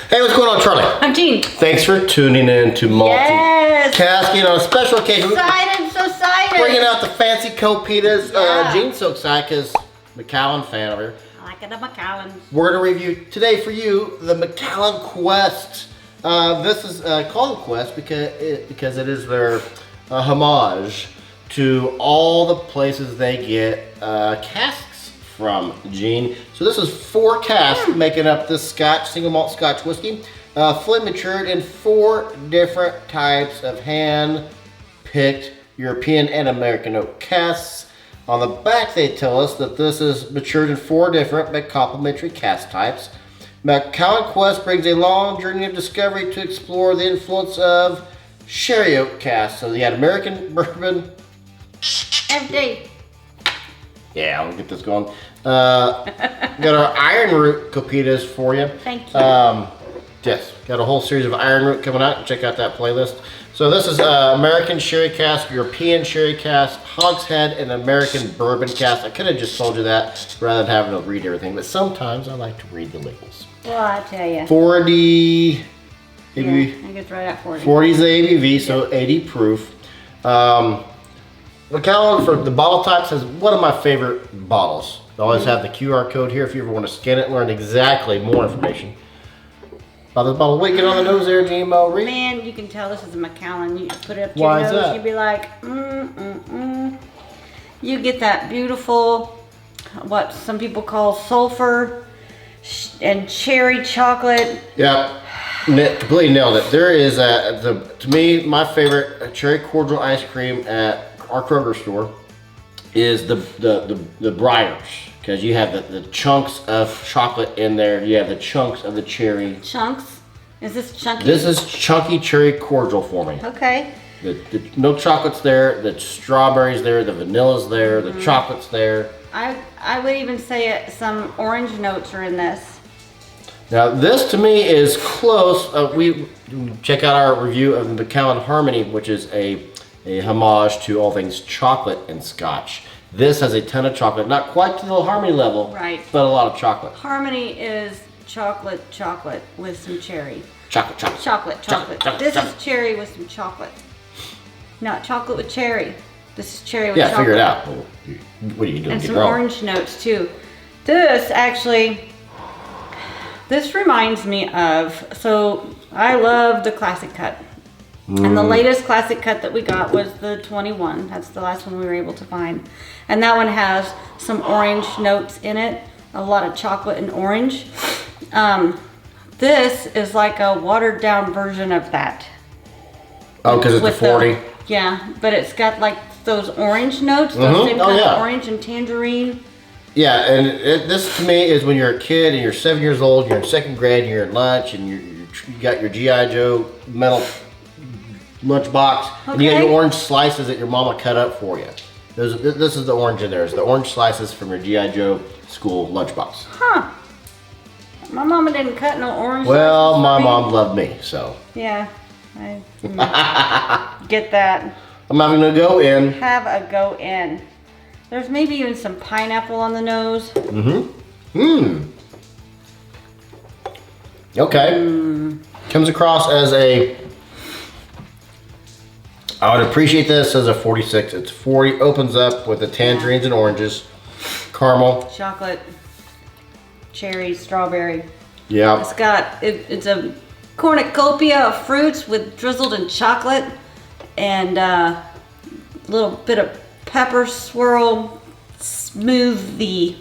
Hey, what's going on, Charlie? I'm Jean. Thanks for tuning in to Multicasking on a special occasion. So excited. Bringing out the fancy copitas. Jean's so excited because Macallan fan over here. I like it, the Macallans. We're going to review today for you the Macallan Quest. This is called Quest because it is their homage to all the places they get casks from, Jean. So this is 4 casks making up this Scotch, single malt Scotch whiskey. Fully matured in 4 different types of hand-picked European and American oak casks. On the back they tell us that this is matured in 4 different but complementary cask types. Macallan Quest brings a long journey of discovery to explore the influence of sherry oak casks. So you got American bourbon. Empty. Yeah, I'll get this going. Got our iron root copitas for you. Thank you. Yes, got a whole series of iron root coming out. Check out that playlist. So this is American sherry cask, European sherry cask, hogshead, and American bourbon cask. I could have just told you that rather than having to read everything, but sometimes I like to read the labels. Well, I tell you. 40 ABV. Yeah, I think it's right at 40. 40 is the ABV, so 80 proof. Macallan for the bottle types is one of my favorite bottles. I always have the QR code here if you ever want to scan it and learn exactly more information about this bottle. Wait, get on the nose there, GMO. Read. Man, you can tell this is a Macallan. You put it up to Why your is nose, that? you'd be like, You get that beautiful, what some people call sulfur and cherry chocolate. Yeah, completely nailed it. There is to me, my favorite cherry cordial ice cream at our Kroger store is the Briars, because you have the chunks of chocolate in there. You have the chunks of the cherry. Chunks? Is this chunky? This is chunky cherry cordial for me. Okay. The milk chocolate's there, the strawberry's there, the vanilla's there, the chocolate's there. I would even say some orange notes are in this. Now this to me is close. We check out our review of the Macallan Harmony, which is a homage to all things chocolate and Scotch. This has a ton of chocolate, not quite to the Harmony level, right, but a lot of chocolate. Harmony is chocolate with some cherry. Chocolate. This is cherry with some chocolate. Not chocolate with cherry. This is cherry with chocolate. Yeah, figure it out. What are you doing? And some orange notes too. This actually, this reminds me of, so I love the classic cut. And the latest classic cut that we got was the 21. That's the last one we were able to find. And that one has some orange notes in it. A lot of chocolate and orange. This is like a watered down version of that. Oh, because it's a 40? Yeah, but it's got like those orange notes. Those same kind of orange and tangerine. Yeah, and this to me is when you're a kid and you're 7 years old, you're in 2nd grade, and you're at lunch, and you got your G.I. Joe metal lunchbox, and you got your orange slices that your mama cut up for you. This is the orange in there. It's the orange slices from your G.I. Joe school lunchbox. Huh. My mama didn't cut no orange. Well, my mom loved me, so. Yeah, I get that. I'm having to go in. Have a go in. There's maybe even some pineapple on the nose. Okay. Comes across as I would appreciate this as a 46. It's 40, opens up with the tangerines and oranges, caramel, chocolate, cherry, strawberry. Yeah. It's got, it's a cornucopia of fruits with drizzled in chocolate and a little bit of pepper swirl smoothie.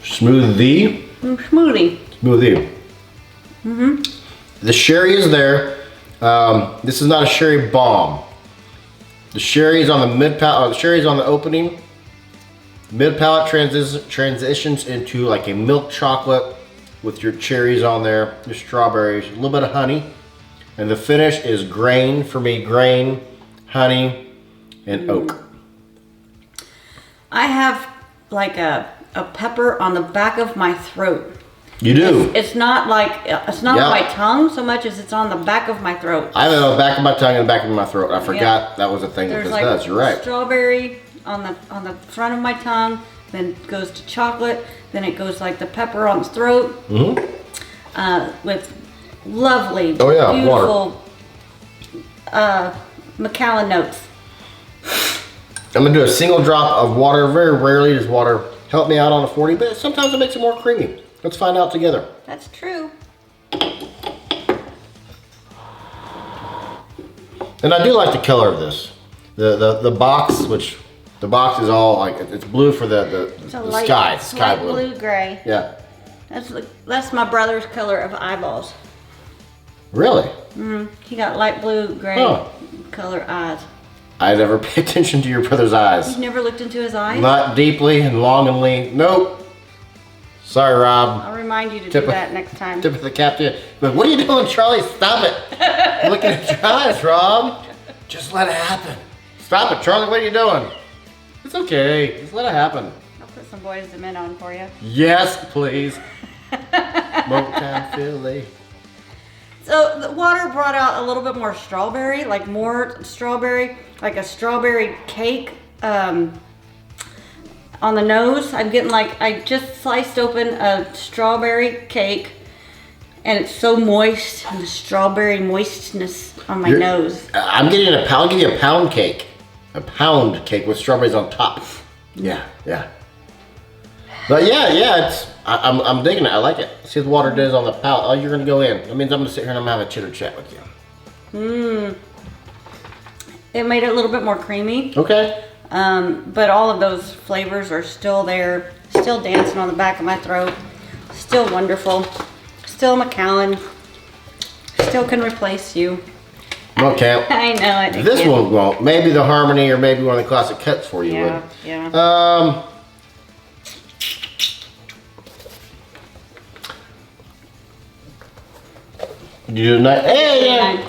Smoothie? Smoothie. The sherry is there. This is not a sherry bomb. The sherry is on the mid palate. The sherry is on the opening. Mid palate transitions into like a milk chocolate with your cherries on there, your strawberries, a little bit of honey, and the finish is grain for me. Grain, honey, and oak. I have like a pepper on the back of my throat. You do. It's not like, it's not on my tongue so much as it's on the back of my throat. I have it on the back of my tongue and the back of my throat. I forgot that was a thing that this does. You're right. Strawberry on the front of my tongue, then goes to chocolate, then it goes like the pepper on the throat. with lovely, Oh, yeah, beautiful Macallan notes. I'm gonna do a single drop of water. Very rarely does water help me out on a 40, but sometimes it makes it more creamy. Let's find out together. That's true. And I do like the color of this. The box, which the box is all like, it's blue for the light, sky blue. Blue gray. Yeah. That's my brother's color of eyeballs. Really? He got light blue gray color eyes. I never pay attention to your brother's eyes. You've never looked into his eyes? Not deeply and longingly. Nope. Sorry, Rob. I'll remind you to do that next time. Tip of the cap to you. But what are you doing, Charlie? Stop it. You're looking at your eyes, Rob. Just let it happen. Stop it, Charlie. What are you doing? It's okay. Just let it happen. I'll put some Boys to Men on for you. Yes, please. Motown Philly. So the water brought out a little bit more strawberry, like a strawberry cake on the nose. I'm getting like, I just sliced open a strawberry cake and it's so moist, and the strawberry moistness on my nose. I'm getting I'll give you a pound cake. A pound cake with strawberries on top. Yeah. But yeah, I'm digging it. I like it. See what the water does on the palate. Oh, you're gonna go in. That means I'm gonna sit here and I'm gonna have a chitter chat with you. It made it a little bit more creamy. Okay. But all of those flavors are still there, still dancing on the back of my throat, still wonderful, still Macallan, still can replace you. Okay. I know it. This one won't. Maybe the Harmony or maybe one of the classic cuts for you would. Yeah. You do not. Hey, yeah.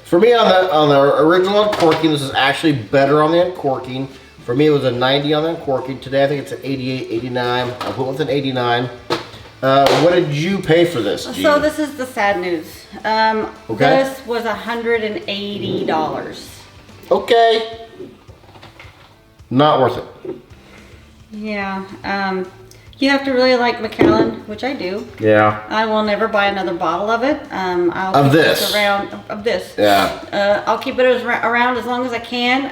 For me on the original uncorking, this is actually better on the uncorking. For me, it was a 90 on the uncorking. Today, I think it's an 88, 89. I went with an 89. What did you pay for this, Jean? So this is the sad news. This was $180. Okay. Not worth it. Yeah. You have to really like Macallan, which I do. Yeah. I will never buy another bottle of it. I'll Of keep this? Of this. Yeah. I'll keep it around as long as I can.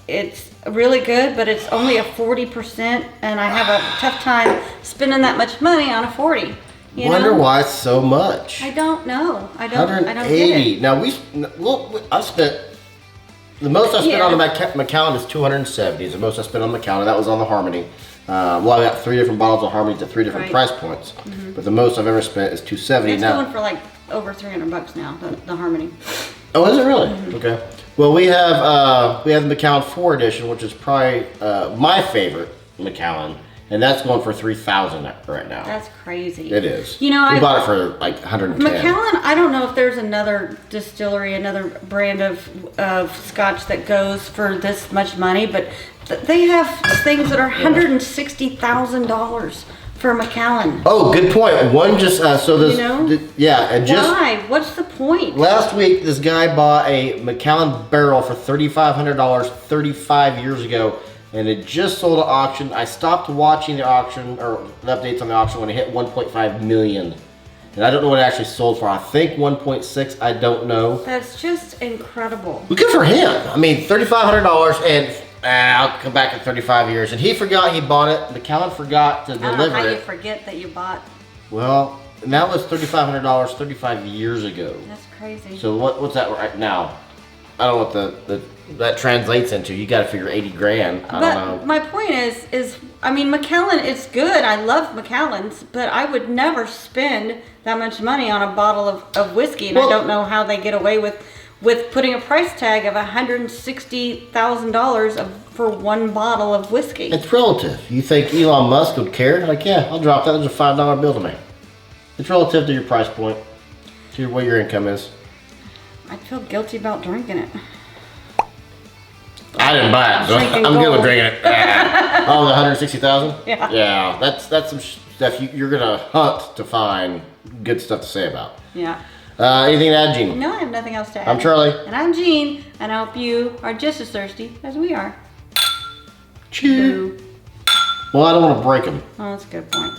It's really good, but it's only a 40%, and I have a tough time spending that much money on a 40. Wonder why it's so much. I don't know. I don't get 180. it. Now I spent the most I spent on the Macallan is 270. The most I spent on Macallan. That was on the Harmony. Well, I got 3 different bottles of Harmony to 3 different price points. But the most I've ever spent is 270 It's now. going for like over $300 now. The Harmony. Oh, is it really? Okay. Well, we have the Macallan 4 edition, which is probably my favorite Macallan, and that's going for $3,000 right now. That's crazy. It is. You know, we bought it for like 110. Macallan, I don't know if there's another distillery, another brand of Scotch that goes for this much money, but they have things that are $160,000 for Macallan. Oh, good point. One just so this, and just why? What's the point? Last week, this guy bought a Macallan barrel for $3,500 35 years ago, and it just sold at auction. I stopped watching the auction or the updates on the auction when it hit 1.5 million. And I don't know what it actually sold for. I think 1.6. I don't know. That's just incredible. Well, good for him. I mean, $3,500 and I'll come back in 35 years. And he forgot he bought it. Macallan forgot to deliver it. I don't know how you forget that you bought. Well, and that was $3,500 35 years ago. That's crazy. So what's that right now? I don't know what that translates into. You got to figure 80 grand. I don't know. My point is I mean, Macallan is good. I love Macallans, but I would never spend that much money on a bottle of whiskey, and I don't know how they get away with putting a price tag of $160,000 for one bottle of whiskey. It's relative. You think Elon Musk would care? Like, yeah, I'll drop that. There's a $5 bill to me. It's relative to your price point, to what your income is. I'd feel guilty about drinking it. I didn't buy it, so I'm good with drinking it. Oh, the 160,000? Yeah. Yeah, that's some stuff you're gonna hunt to find good stuff to say about. Yeah. Anything to add, Jean? No, I have nothing else to add. I'm Charlie. And I'm Jean, and I hope you are just as thirsty as we are. Cheers. Well, I don't want to break them. Oh, that's a good point.